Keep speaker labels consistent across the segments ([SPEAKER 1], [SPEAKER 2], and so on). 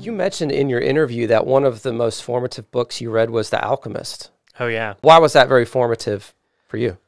[SPEAKER 1] You mentioned in your interview that one of the most formative books you read was The Alchemist.
[SPEAKER 2] Oh, yeah.
[SPEAKER 1] Why was that very formative for you?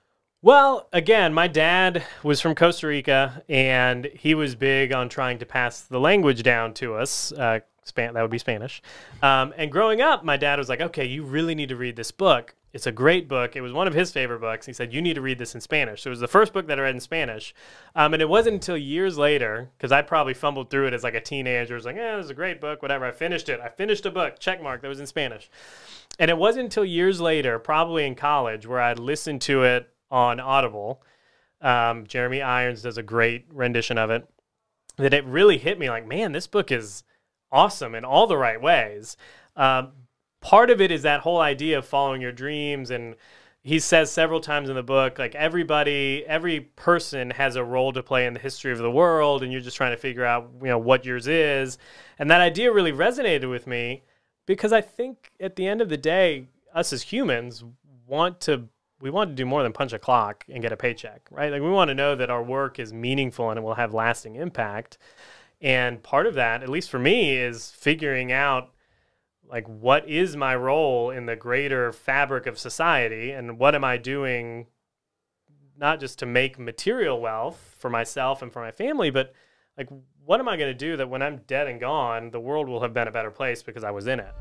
[SPEAKER 2] Well, again, my dad was from Costa Rica, and he was big on trying to pass the language down to us. That would be Spanish. And growing up, my dad was like, okay, you really need to read this book. It's a great book. It was one of his favorite books. He said, you need to read this in Spanish. So it was the first book that I read in Spanish. And it wasn't until years later, because I probably fumbled through it as like a teenager. I was like, yeah, it was a great book, whatever. I finished it. I finished a book, check mark, that was in Spanish. And it wasn't until years later, probably in college, where I'd listened to it on Audible. Jeremy Irons does a great rendition of it. That it really hit me like, man, this book is awesome in all the right ways. Part of it is that whole idea of following your dreams, and he says several times in the book, like every person has a role to play in the history of the world, and you're just trying to figure out, what yours is. And that idea really resonated with me because I think at the end of the day, us as humans want to do more than punch a clock and get a paycheck, right? Like we want to know that our work is meaningful and it will have lasting impact. And part of that, at least for me, is figuring out like what is my role in the greater fabric of society, and what am I doing not just to make material wealth for myself and for my family, but like what am I going to do that when I'm dead and gone, the world will have been a better place because I was in it.